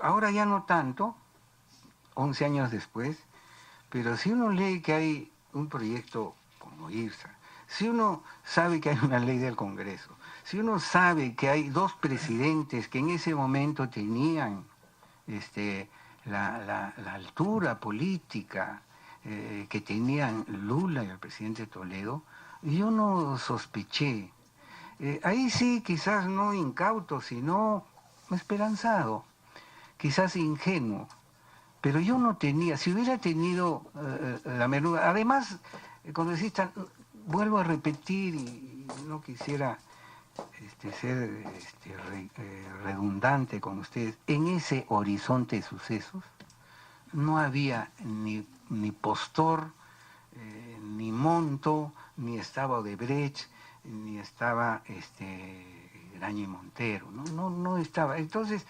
ahora ya no tanto, 11 años después, pero si uno lee que hay un proyecto como IRSA, si uno sabe que hay una ley del Congreso, si uno sabe que hay dos presidentes que en ese momento tenían la altura política que tenían Lula y el presidente Toledo, yo no sospeché. Ahí sí, quizás no incauto, sino esperanzado, quizás ingenuo. Pero yo no tenía, si hubiera tenido la menuda, además, congresista, vuelvo a repetir y no quisiera ser redundante con ustedes, en ese horizonte de sucesos no había ni postor, ni monto, ni estaba Odebrecht, ni estaba Graña y Montero, no estaba. Entonces,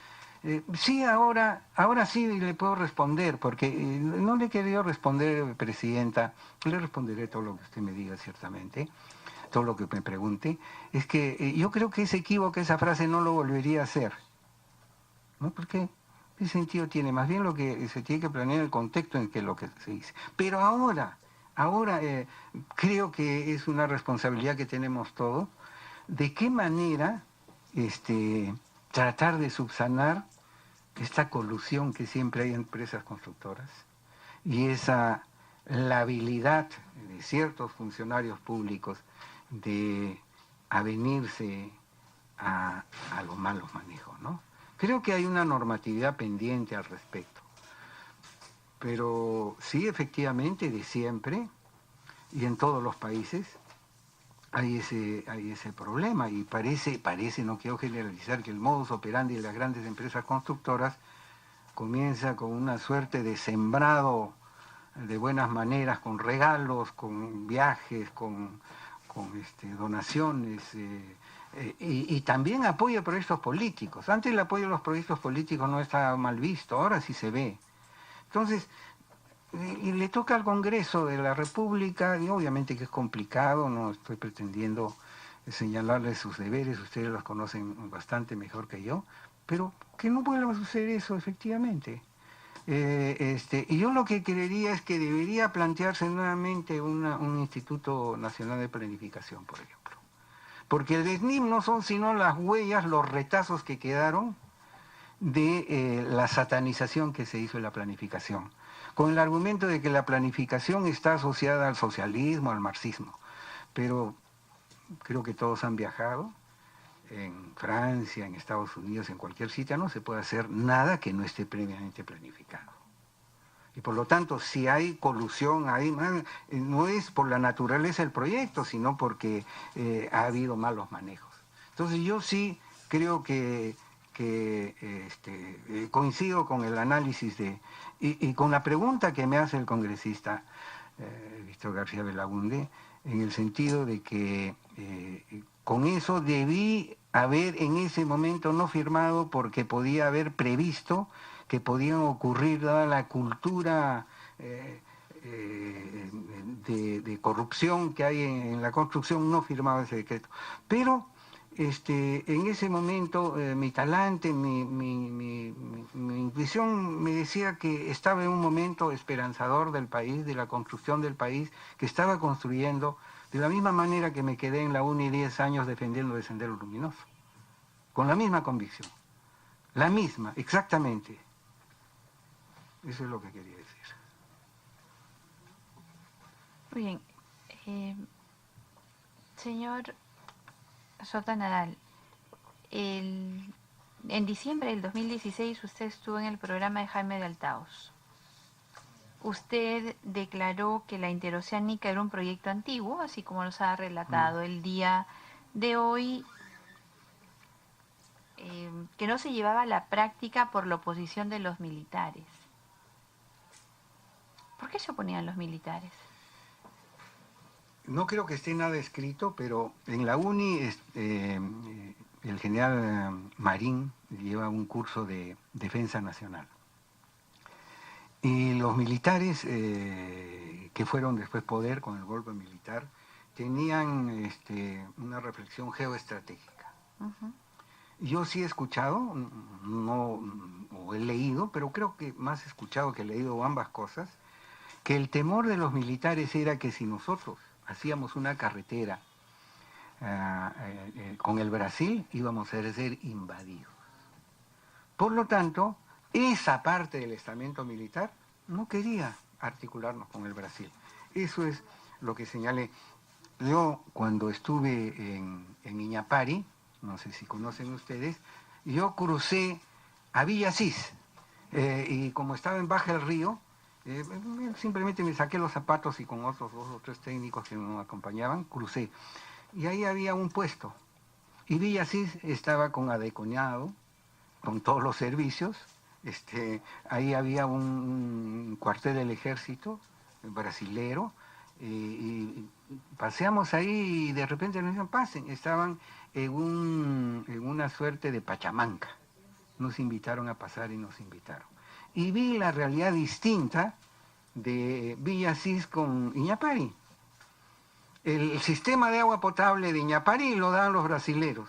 sí, ahora sí le puedo responder, porque no le he querido responder, Presidenta, le responderé todo lo que usted me diga, ciertamente, todo lo que me pregunte, es que yo creo que es equívoca esa frase, no lo volvería a hacer, ¿no? Porque ¿qué sentido tiene? Más bien lo que se tiene que planear el contexto en que lo que se dice. Pero ahora creo que es una responsabilidad que tenemos todos, de qué manera tratar de subsanar esta colusión que siempre hay en empresas constructoras y esa la habilidad de ciertos funcionarios públicos de avenirse a los malos manejos, ¿no? Creo que hay una normatividad pendiente al respecto, pero sí, efectivamente, de siempre y en todos los países hay ese problema y parece, no quiero generalizar, que el modus operandi de las grandes empresas constructoras comienza con una suerte de sembrado de buenas maneras, con regalos, con viajes, con donaciones y también apoyo a proyectos políticos. Antes el apoyo a los proyectos políticos no estaba mal visto, ahora sí se ve. Entonces, y le toca al Congreso de la República, y obviamente que es complicado, no estoy pretendiendo señalarles sus deberes, ustedes los conocen bastante mejor que yo, pero que no vuelva a suceder eso, efectivamente. Y yo lo que creería es que debería plantearse nuevamente un Instituto Nacional de Planificación, por ejemplo. Porque el SNIM no son sino las huellas, los retazos que quedaron de la satanización que se hizo en la planificación, con el argumento de que la planificación está asociada al socialismo, al marxismo. Pero creo que todos han viajado, en Francia, en Estados Unidos, en cualquier sitio, no se puede hacer nada que no esté previamente planificado. Y por lo tanto, si hay colusión, no es por la naturaleza del proyecto, sino porque ha habido malos manejos. Entonces yo sí creo que coincido con el análisis y con la pregunta que me hace el congresista Víctor García Belaúnde, en el sentido de que con eso debí haber en ese momento no firmado porque podía haber previsto que podían ocurrir, dada la cultura de corrupción que hay en la construcción, no firmaba ese decreto. Pero en ese momento mi talante, mi intuición me decía que estaba en un momento esperanzador del país, de la construcción del país, que estaba construyendo de la misma manera que me quedé en la UNI 10 años defendiendo el Sendero Luminoso, con la misma convicción, la misma, exactamente. Eso es lo que quería decir. Muy bien. Señor Sota Nadal, en diciembre del 2016 usted estuvo en el programa de Jaime de Altaos. Usted declaró que la interoceánica era un proyecto antiguo, así como nos ha relatado el día de hoy, que no se llevaba a la práctica por la oposición de los militares. ¿Por qué se oponían los militares? No creo que esté nada escrito, pero en la UNI el general Marín lleva un curso de defensa nacional. Y los militares que fueron después poder con el golpe militar tenían una reflexión geoestratégica. Yo sí he escuchado, no, o he leído leído, pero creo que más escuchado que leído ambas cosas, que el temor de los militares era que si nosotros hacíamos una carretera con el Brasil, íbamos a ser invadidos. Por lo tanto, esa parte del estamento militar no quería articularnos con el Brasil. Eso es lo que señalé. Yo, cuando estuve en Iñapari, no sé si conocen ustedes, yo crucé a Villa Asís, y como estaba en Baja del Río, simplemente me saqué los zapatos y con otros 2 o 3 técnicos que me acompañaban, crucé. Y ahí había un puesto. Y Villa Asís estaba con adecuado, con todos los servicios. Ahí había un cuartel del ejército brasilero, y paseamos ahí y de repente nos dijeron, pasen. Estaban en una suerte de pachamanca. Nos invitaron a pasar y nos invitaron. Y vi la realidad distinta de Villa Asís con Iñapari. El sistema de agua potable de Iñapari lo daban los brasileros.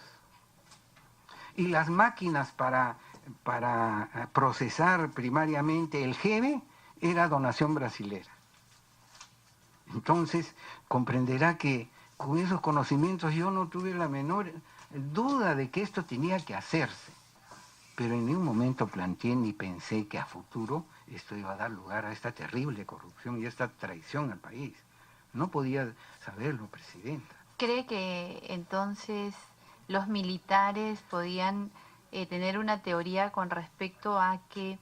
Y las máquinas para procesar primariamente el jeve era donación brasilera. Entonces, comprenderá que con esos conocimientos yo no tuve la menor duda de que esto tenía que hacerse. Pero en ningún momento planteé ni pensé que a futuro esto iba a dar lugar a esta terrible corrupción y a esta traición al país. No podía saberlo, Presidenta. ¿Cree que entonces los militares podían tener una teoría con respecto a que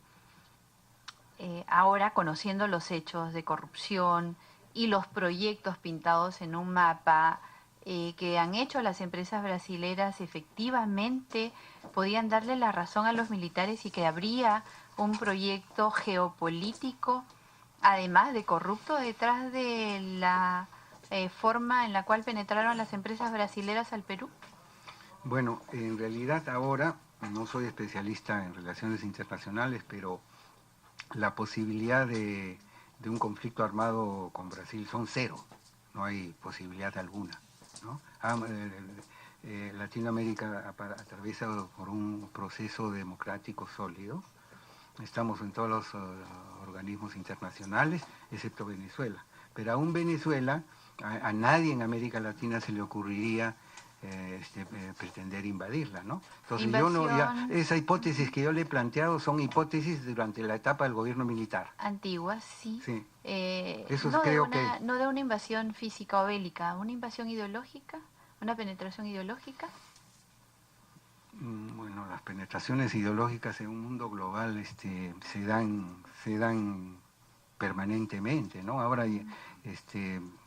ahora, conociendo los hechos de corrupción y los proyectos pintados en un mapa que han hecho las empresas brasileras, efectivamente podían darle la razón a los militares y que habría un proyecto geopolítico, además de corrupto, detrás de la forma en la cual penetraron las empresas brasileras al Perú? Bueno, en realidad ahora no soy especialista en relaciones internacionales, pero la posibilidad de un conflicto armado con Brasil son cero, no hay posibilidad alguna, ¿no? Latinoamérica atraviesa por un proceso democrático sólido. Estamos en todos los organismos internacionales, excepto Venezuela. Pero aún Venezuela, a nadie en América Latina se le ocurriría pretender invadirla, ¿no? Entonces esa hipótesis que yo le he planteado son hipótesis durante la etapa del gobierno militar. Antiguas, sí. Sí. No de una invasión física o bélica, una invasión ideológica, una penetración ideológica. Bueno, las penetraciones ideológicas en un mundo global se dan permanentemente, ¿no? Ahora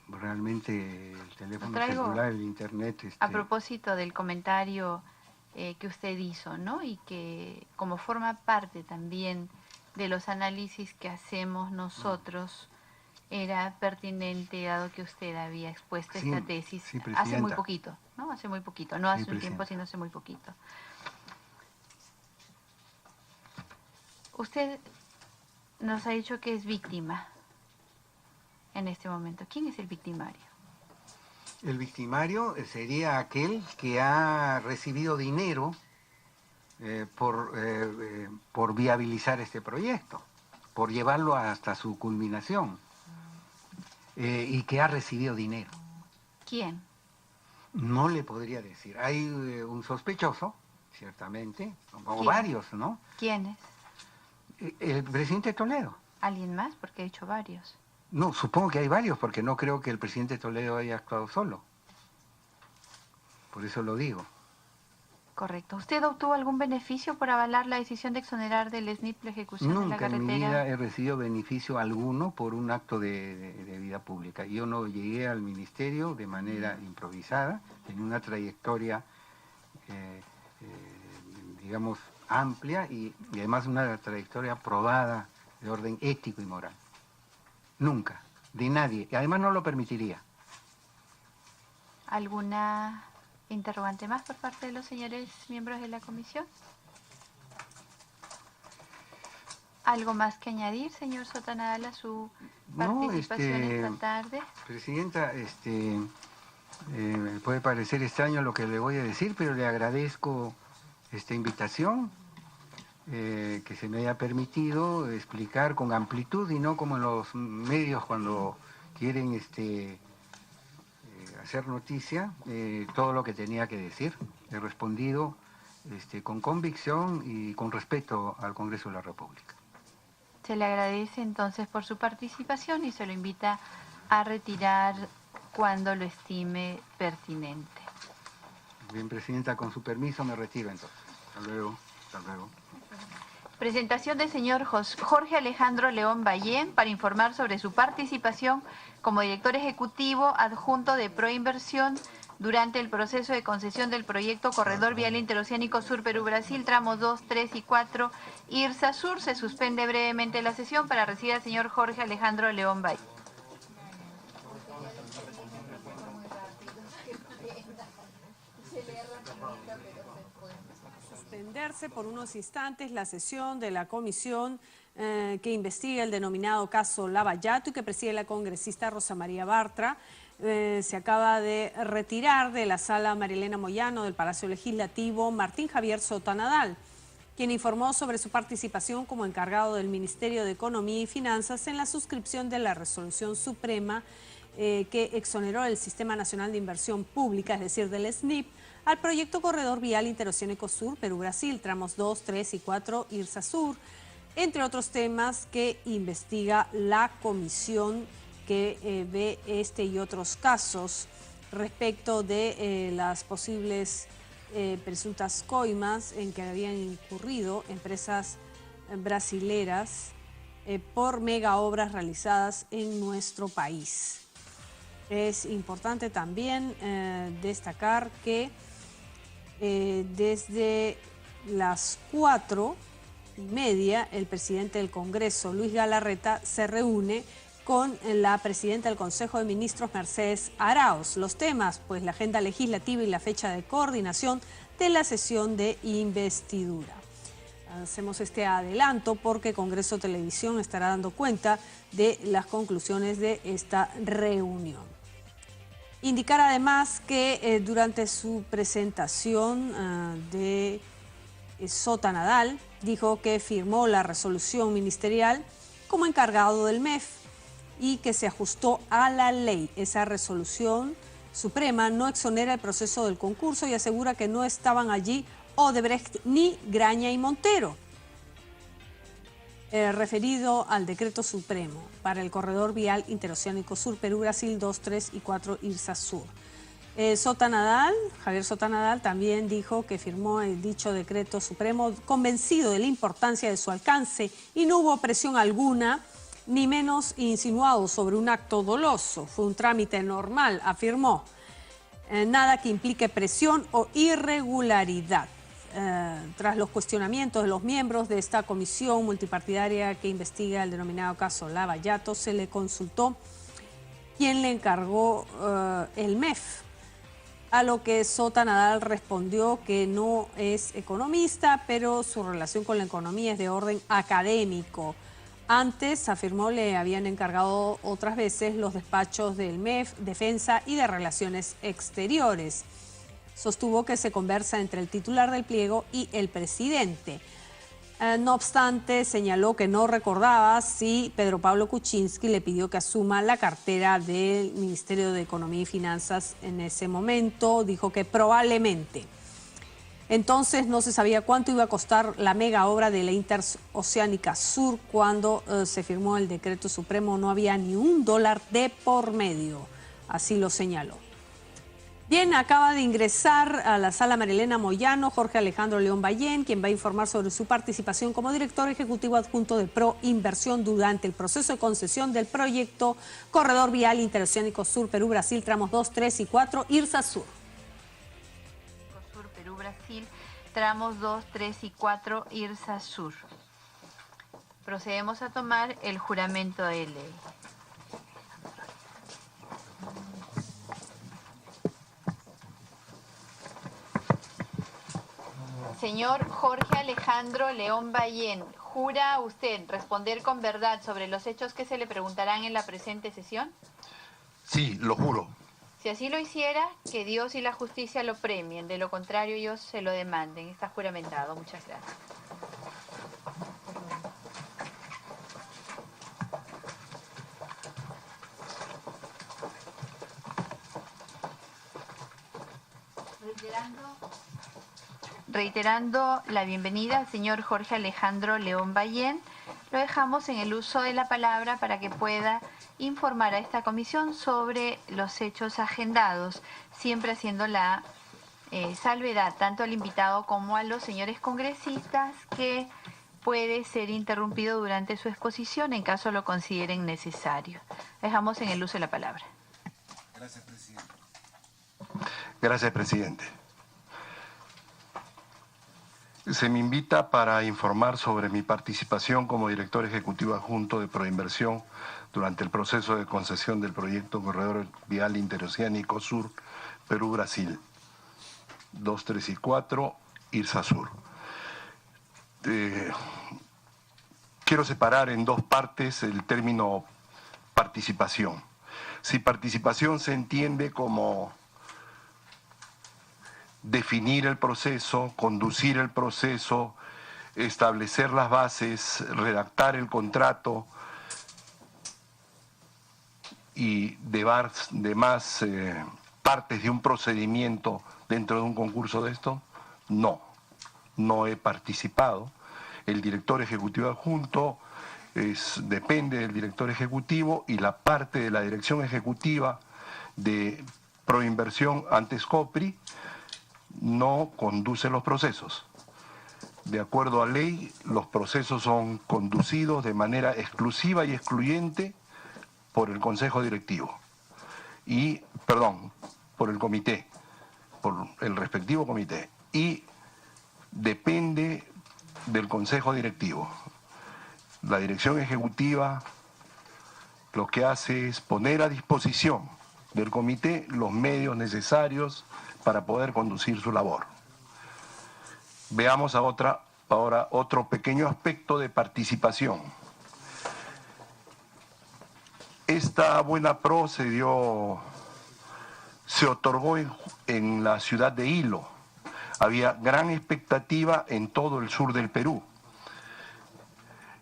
realmente el teléfono celular, el internet... A propósito del comentario que usted hizo, ¿no? Y que como forma parte también de los análisis que hacemos nosotros, era pertinente, dado que usted había expuesto esta tesis hace muy poquito, ¿no? Hace muy poquito, no hace un tiempo, sino hace muy poquito. Usted nos ha dicho que es víctima en este momento. ¿Quién es el victimario? El victimario sería aquel que ha recibido dinero por viabilizar este proyecto, por llevarlo hasta su culminación, y que ha recibido dinero. ¿Quién? No le podría decir. Hay un sospechoso, ciertamente, o varios, ¿no? ¿Quién es? El presidente Toledo. ¿Alguien más? Porque he dicho varios. No, supongo que hay varios, porque no creo que el presidente Toledo haya actuado solo. Por eso lo digo. Correcto. ¿Usted obtuvo algún beneficio por avalar la decisión de exonerar del SNIP la ejecución de la carretera? Nunca en mi vida he recibido beneficio alguno por un acto de vida pública. Yo no llegué al ministerio de manera improvisada, en una trayectoria, digamos, amplia y además una trayectoria probada de orden ético y moral. Nunca, de nadie. Y además no lo permitiría. ¿Alguna interrogante más por parte de los señores miembros de la comisión? ¿Algo más que añadir, señor Sota Nadal, a su participación esta tarde? Presidenta, puede parecer extraño lo que le voy a decir, pero le agradezco esta invitación que se me haya permitido explicar con amplitud y no como en los medios cuando quieren hacer noticia, todo lo que tenía que decir. He respondido con convicción y con respeto al Congreso de la República. Se le agradece entonces por su participación y se lo invita a retirar cuando lo estime pertinente. Bien, Presidenta, con su permiso me retiro entonces. Hasta luego. Hasta luego. Presentación del señor Jorge Alejandro León Ballén para informar sobre su participación como director ejecutivo adjunto de Proinversión durante el proceso de concesión del proyecto Corredor Vial Interoceánico Sur Perú-Brasil, tramos 2, 3 y 4, IRSA Sur. Se suspende brevemente la sesión para recibir al señor Jorge Alejandro León Ballén. Suspenderse por unos instantes la sesión de la comisión que investiga el denominado caso Lavallato y que preside la congresista Rosa María Bartra. Se acaba de retirar de la sala Marilena Moyano del Palacio Legislativo Martín Javier Sota Nadal, quien informó sobre su participación como encargado del Ministerio de Economía y Finanzas en la suscripción de la Resolución Suprema que exoneró el Sistema Nacional de Inversión Pública, es decir, del SNIP, al proyecto Corredor Vial Interoceánico Sur Perú-Brasil, tramos 2, 3 y 4, IRSA Sur, entre otros temas que investiga la comisión que ve este y otros casos respecto de las posibles presuntas coimas en que habían incurrido empresas brasileras por mega obras realizadas en nuestro país. Es importante también destacar que desde las 4:30 el presidente del Congreso, Luis Galarreta, se reúne con la presidenta del Consejo de Ministros, Mercedes Arauz. Los temas, pues la agenda legislativa y la fecha de coordinación de la sesión de investidura. Hacemos este adelanto porque Congreso Televisión estará dando cuenta de las conclusiones de esta reunión. Indicar además que durante su presentación de Sota Nadal dijo que firmó la resolución ministerial como encargado del MEF y que se ajustó a la ley. Esa resolución suprema no exonera el proceso del concurso y asegura que no estaban allí Odebrecht ni Graña y Montero. Referido al decreto supremo para el corredor vial interoceánico Sur Perú-Brasil 2, 3 y 4 IRSA Sur. Javier Sota Nadal también dijo que firmó el dicho decreto supremo convencido de la importancia de su alcance y no hubo presión alguna, ni menos insinuado sobre un acto doloso. Fue un trámite normal, afirmó. Nada que implique presión o irregularidad. Tras los cuestionamientos de los miembros de esta comisión multipartidaria que investiga el denominado caso Lavallato, se le consultó quién le encargó el MEF, a lo que Sota Nadal respondió que no es economista, pero su relación con la economía es de orden académico. Antes, afirmó, le habían encargado otras veces los despachos del MEF, Defensa y de Relaciones Exteriores. Sostuvo que se conversa entre el titular del pliego y el presidente. No obstante, señaló que no recordaba si Pedro Pablo Kuczynski le pidió que asuma la cartera del Ministerio de Economía y Finanzas en ese momento. Dijo que probablemente. Entonces no se sabía cuánto iba a costar la mega obra de la Interoceánica Sur. Cuando se firmó el decreto supremo no había ni $1 de por medio. Así lo señaló. Bien, acaba de ingresar a la sala Marilena Moyano Jorge Alejandro León Ballén, quien va a informar sobre su participación como director ejecutivo adjunto de Proinversión durante el proceso de concesión del proyecto Corredor Vial Interoceánico Sur Perú-Brasil, tramos 2, 3 y 4, IRSA Sur. Sur Perú-Brasil, tramos 2, 3 y 4, IRSA Sur. Procedemos a tomar el juramento de ley. Señor Jorge Alejandro León Ballén, ¿jura usted responder con verdad sobre los hechos que se le preguntarán en la presente sesión? Sí, lo juro. Si así lo hiciera, que Dios y la justicia lo premien, de lo contrario ellos se lo demanden. Está juramentado. Muchas gracias. Reiterando la bienvenida al señor Jorge Alejandro León Ballén, lo dejamos en el uso de la palabra para que pueda informar a esta comisión sobre los hechos agendados, siempre haciendo la salvedad tanto al invitado como a los señores congresistas que puede ser interrumpido durante su exposición en caso lo consideren necesario. Dejamos en el uso de la palabra. Gracias, presidente. Gracias, presidente. Se me invita para informar sobre mi participación como director ejecutivo adjunto de Proinversión durante el proceso de concesión del proyecto Corredor Vial Interoceánico Sur, Perú-Brasil, 2, 3 y 4, IRSA Sur. Quiero separar en dos partes el término participación. Si participación se entiende como definir el proceso, conducir el proceso, establecer las bases, redactar el contrato y demás partes de un procedimiento dentro de un concurso de esto, no he participado. El director ejecutivo adjunto depende del director ejecutivo y la parte de la dirección ejecutiva de Proinversión, antes COPRI, no conduce los procesos. De acuerdo a ley, los procesos son conducidos de manera exclusiva y excluyente por el Consejo Directivo por el comité, por el respectivo comité, y depende del Consejo Directivo. La dirección ejecutiva lo que hace es poner a disposición del comité los medios necesarios para poder conducir su labor. Veamos ahora otro pequeño aspecto de participación. Esta buena pro se otorgó en la ciudad de Hilo. Había gran expectativa en todo el sur del Perú.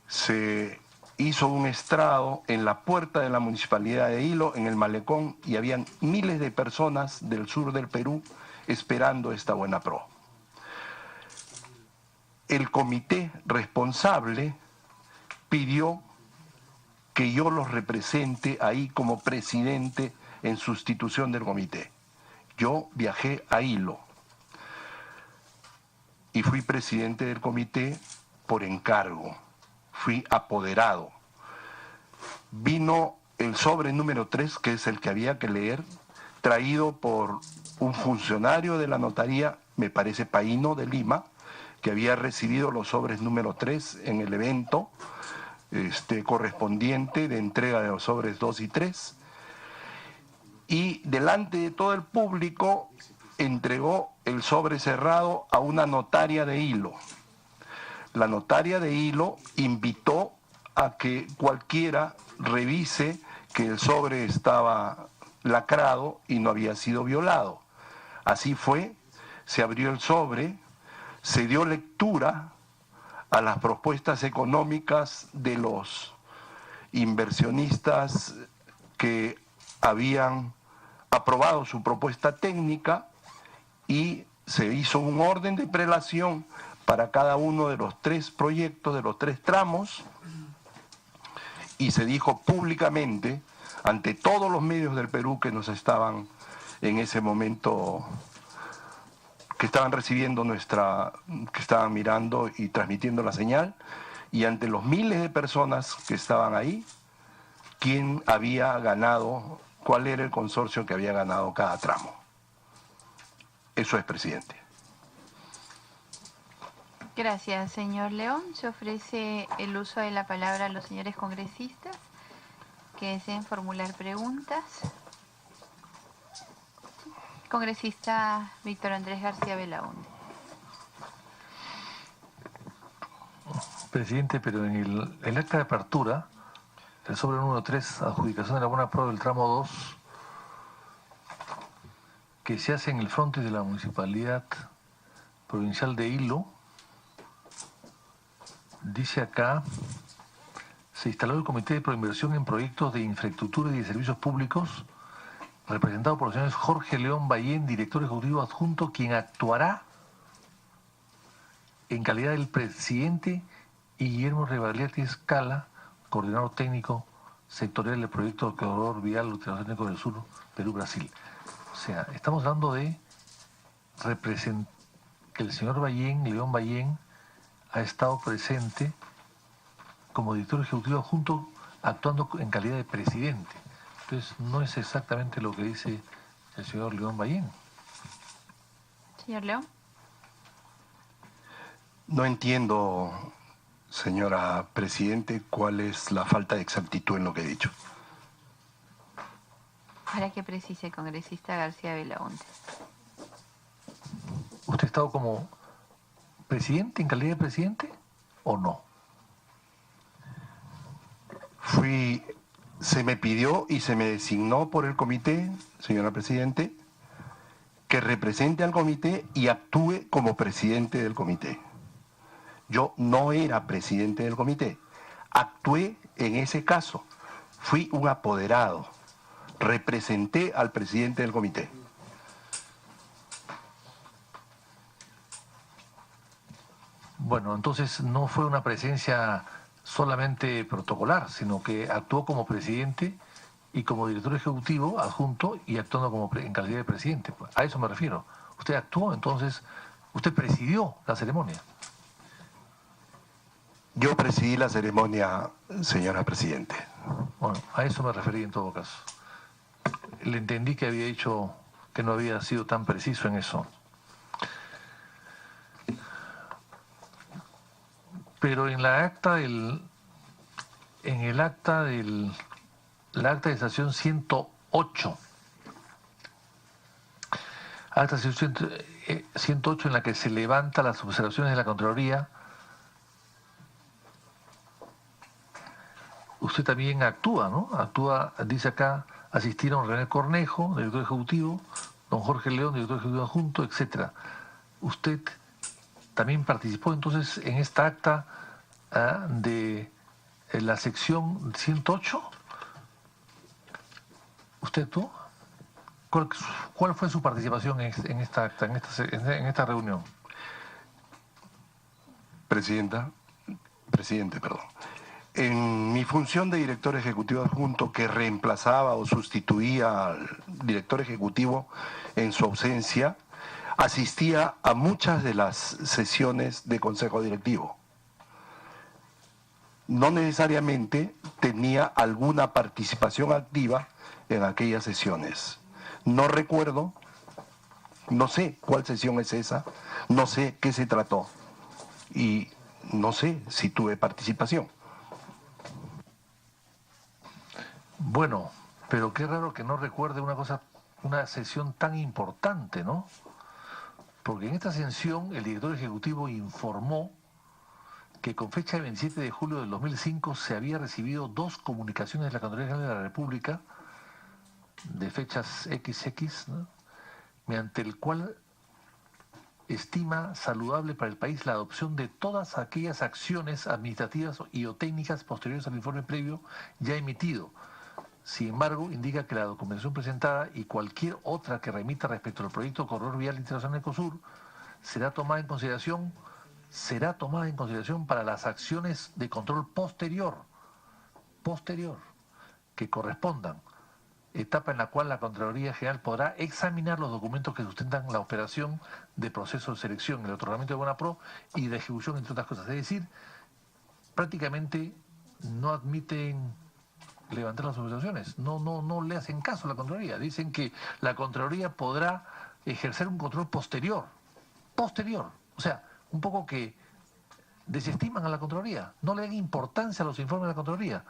Se hizo un estrado en la puerta de la municipalidad de Hilo, en el malecón, y habían miles de personas del sur del Perú esperando esta buena pro. El comité responsable pidió que yo los represente ahí como presidente en sustitución del comité. Yo viajé a Hilo y fui presidente del comité por encargo. Fui apoderado. Vino el sobre número 3, que es el que había que leer, traído por un funcionario de la notaría, me parece Paíno de Lima, que había recibido los sobres número 3 en el evento correspondiente de entrega de los sobres 2 y 3. Y delante de todo el público entregó el sobre cerrado a una notaria de Hilo. La notaria de Hilo invitó a que cualquiera revise que el sobre estaba lacrado y no había sido violado. Así fue, se abrió el sobre, se dio lectura a las propuestas económicas de los inversionistas que habían aprobado su propuesta técnica y se hizo un orden de prelación para cada uno de los 3 proyectos, de los 3 tramos, y se dijo públicamente ante todos los medios del Perú que nos estaban en ese momento, que estaban recibiendo que estaban mirando y transmitiendo la señal, y ante los miles de personas que estaban ahí, quién había ganado, cuál era el consorcio que había ganado cada tramo. Eso es, presidente. Gracias, señor León. Se ofrece el uso de la palabra a los señores congresistas que deseen formular preguntas. Congresista Víctor Andrés García Belaúnde. Presidente, pero en el acta de apertura, el sobre número 3, adjudicación de la buena pro del tramo 2, que se hace en el frontis de la Municipalidad Provincial de Hilo, dice acá, se instaló el Comité de Proinversión en proyectos de infraestructura y de servicios públicos representado por los señores Jorge León Ballén, director ejecutivo adjunto, quien actuará en calidad del presidente, y Guillermo Rebagliati Escala, coordinador técnico sectorial del proyecto de corredor vial ultratécnico del sur, Perú-Brasil. O sea, estamos hablando de que el señor Ballén, León Ballén, ha estado presente como director ejecutivo adjunto, actuando en calidad de presidente. Entonces, no es exactamente lo que dice el señor León Ballén. Señor León. No entiendo, señora Presidente, cuál es la falta de exactitud en lo que he dicho. Para que precise, congresista García Belaunte. ¿Usted ha estado como presidente, en calidad de presidente, o no? Se me pidió y se me designó por el comité, señora Presidente, que represente al comité y actúe como presidente del comité. Yo no era presidente del comité, actué en ese caso, fui un apoderado, representé al presidente del comité. Bueno, entonces no fue una presencia solamente protocolar, sino que actuó como presidente y como director ejecutivo adjunto y actuando como en calidad de presidente. A eso me refiero. Usted actuó, entonces, usted presidió la ceremonia. Yo presidí la ceremonia, señora Presidente. Bueno, a eso me referí en todo caso. Le entendí que había dicho que no había sido tan preciso en eso. Pero en la acta la acta de sesión 108, acta de sesión 108 en la que se levanta las observaciones de la Contraloría, usted también actúa, ¿no? Actúa, dice acá, asistieron René Cornejo, director ejecutivo, don Jorge León, director ejecutivo adjunto, etc. Usted también participó entonces en esta acta de la sección 108. ¿Usted tú? ¿Cuál fue su participación en esta acta, en esta reunión? Presidente, perdón. En mi función de director ejecutivo adjunto, que reemplazaba o sustituía al director ejecutivo en su ausencia, asistía a muchas de las sesiones de consejo directivo. No necesariamente tenía alguna participación activa en aquellas sesiones. No recuerdo, no sé cuál sesión es esa, no sé qué se trató y no sé si tuve participación. Bueno, pero qué raro que no recuerde una sesión tan importante, ¿no? Porque en esta sesión el director ejecutivo informó que con fecha del 27 de julio del 2005 se había recibido 2 comunicaciones de la Contraloría General de la República de fechas XX, ¿no?, mediante el cual estima saludable para el país la adopción de todas aquellas acciones administrativas y o técnicas posteriores al informe previo ya emitido. Sin embargo, indica que la documentación presentada y cualquier otra que remita respecto al proyecto Corredor Vial Internacional Ecosur será tomada en consideración para las acciones de control posterior que correspondan, etapa en la cual la Contraloría General podrá examinar los documentos que sustentan la operación de proceso de selección, el otorgamiento de Bonapro y de ejecución, entre otras cosas. Es decir, prácticamente no admiten levantar las observaciones, no le hacen caso a la Contraloría. Dicen que la Contraloría podrá ejercer un control posterior, o sea, un poco que desestiman a la Contraloría, no le dan importancia a los informes de la Contraloría.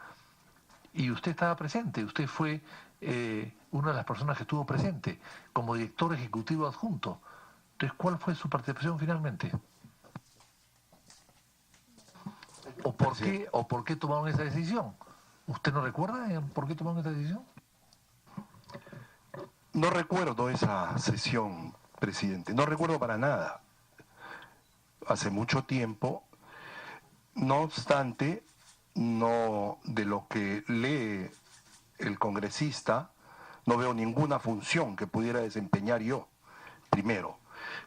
Y usted estaba presente, usted fue una de las personas que estuvo presente como director ejecutivo adjunto. Entonces, ¿cuál fue su participación finalmente? ¿O por qué tomaron esa decisión? ¿Usted no recuerda por qué tomaron esa decisión? No recuerdo esa sesión, presidente, no recuerdo para nada. Hace mucho tiempo, no obstante, no de lo que lee el congresista, no veo ninguna función que pudiera desempeñar yo, primero.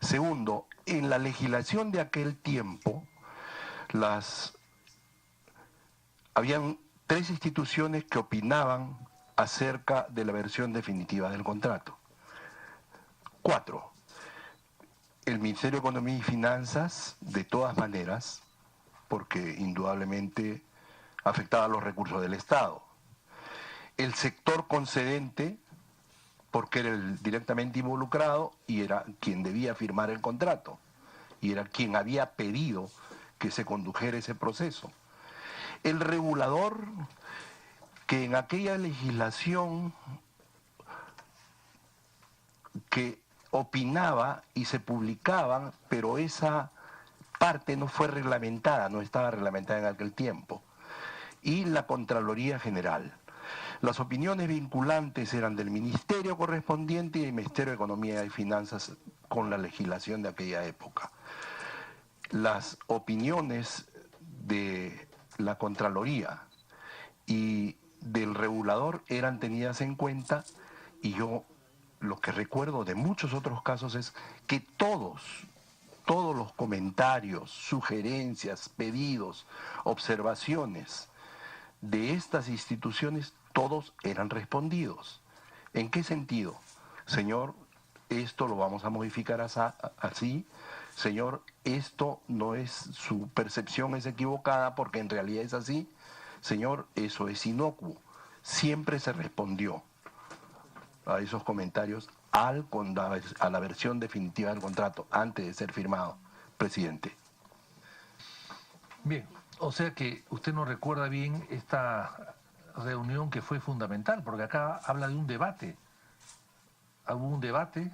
Segundo, en la legislación de aquel tiempo, habían 3 instituciones que opinaban acerca de la versión definitiva del contrato. 4. El Ministerio de Economía y Finanzas, de todas maneras, porque indudablemente afectaba los recursos del Estado. El sector concedente, porque era el directamente involucrado y era quien debía firmar el contrato, y era quien había pedido que se condujera ese proceso. El regulador, que en aquella legislación que opinaba y se publicaban, pero esa parte no fue reglamentada, no estaba reglamentada en aquel tiempo. Y la Contraloría General. Las opiniones vinculantes eran del Ministerio correspondiente y del Ministerio de Economía y Finanzas con la legislación de aquella época. Las opiniones de la Contraloría y del regulador eran tenidas en cuenta, y yo lo que recuerdo de muchos otros casos es que todos los comentarios, sugerencias, pedidos, observaciones de estas instituciones, todos eran respondidos. ¿En qué sentido? Señor, esto lo vamos a modificar así. Señor, esto no es, su percepción es equivocada porque en realidad es así. Señor, eso es inocuo. Siempre se respondió a esos comentarios a la versión definitiva del contrato, antes de ser firmado, presidente. Bien, o sea que usted no recuerda bien esta reunión que fue fundamental, porque acá habla de un debate. Hubo un debate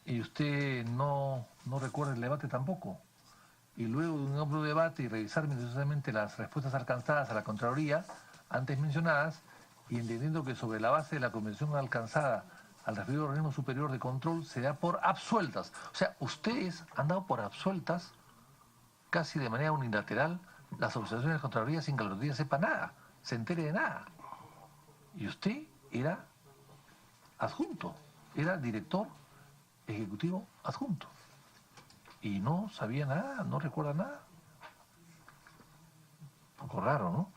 y usted no recuerda el debate tampoco. Y luego de un amplio debate y revisar minuciosamente las respuestas alcanzadas a la Contraloría, antes mencionadas, y entendiendo que sobre la base de la convención alcanzada al referido organismo superior de control se da por absueltas. O sea, ustedes han dado por absueltas, casi de manera unilateral, las observaciones de la Contraloría sin que la Contraloría sepa nada, se entere de nada. Y usted era adjunto, era director ejecutivo adjunto. Y no sabía nada, no recuerda nada. Un poco raro, ¿no?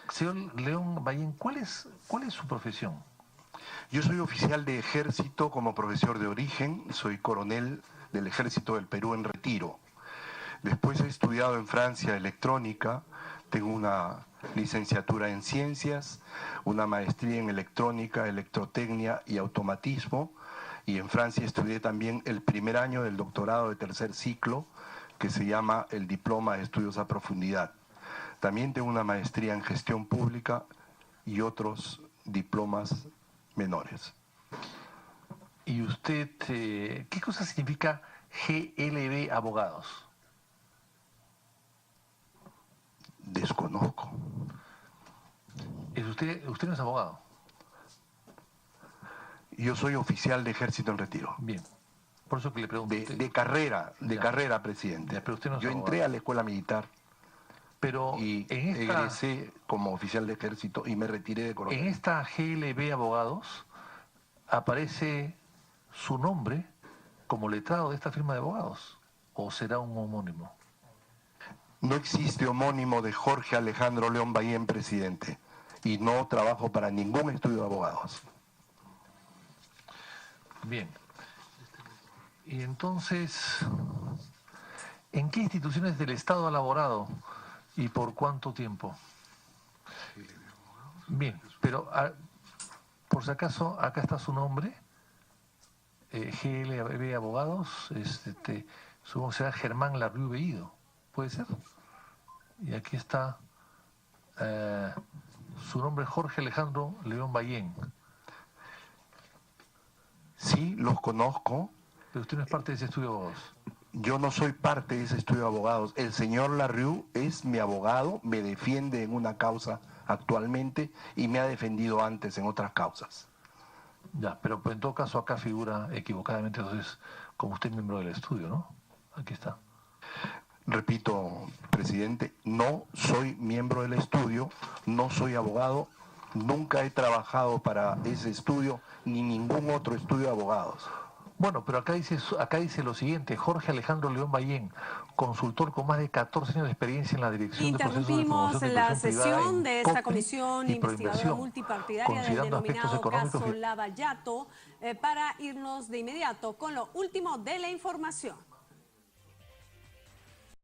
Señor León Bayén, ¿cuál es su profesión? Yo soy oficial de ejército como profesor de origen, soy coronel del Ejército del Perú en retiro. Después he estudiado en Francia electrónica, tengo una licenciatura en ciencias, una maestría en electrónica, electrotecnia y automatismo, y en Francia estudié también el primer año del doctorado de tercer ciclo, que se llama el Diploma de Estudios a Profundidad. También tengo una maestría en gestión pública y otros diplomas menores. ¿Y usted, qué cosa significa GLB Abogados? Desconozco. Usted no es abogado? Yo soy oficial de ejército en retiro. Bien, por eso que le pregunto. De carrera, presidente. Ya, pero usted no es Yo abogado. entré a la escuela militar. Pero Y egresé como oficial de ejército y me retiré de coronel. En esta GLB Abogados aparece su nombre como letrado de esta firma de abogados, ¿o será un homónimo? No existe homónimo de Jorge Alejandro León Bayén, presidente, y no trabajo para ningún estudio de abogados. Bien. Y entonces, ¿en qué instituciones del Estado ha laborado y por cuánto tiempo? Bien, pero por si acaso, acá está su nombre, GLB Abogados, supongo que será Germán Larriu Bellido, ¿puede ser? Y aquí está su nombre, Jorge Alejandro León Bayén. Sí, los conozco. Pero usted no es parte de ese estudio de abogados. Yo no soy parte de ese estudio de abogados. El señor Larriu es mi abogado, me defiende en una causa actualmente y me ha defendido antes en otras causas. Ya, pero en todo caso acá figura equivocadamente, entonces, como usted es miembro del estudio, ¿no? Aquí está. Repito, presidente, no soy miembro del estudio, no soy abogado, nunca he trabajado para ese estudio ni ningún otro estudio de abogados. Bueno, pero acá dice lo siguiente: Jorge Alejandro León Ballén, consultor con más de 14 años de experiencia en la dirección de procesos de Interrumpimos promoción de la inversión privada sesión en de esta COPE comisión y investigadora Proinversión, multipartidaria del considerando aspectos denominado económicos caso Lava Jato, para irnos de inmediato con lo último de la información.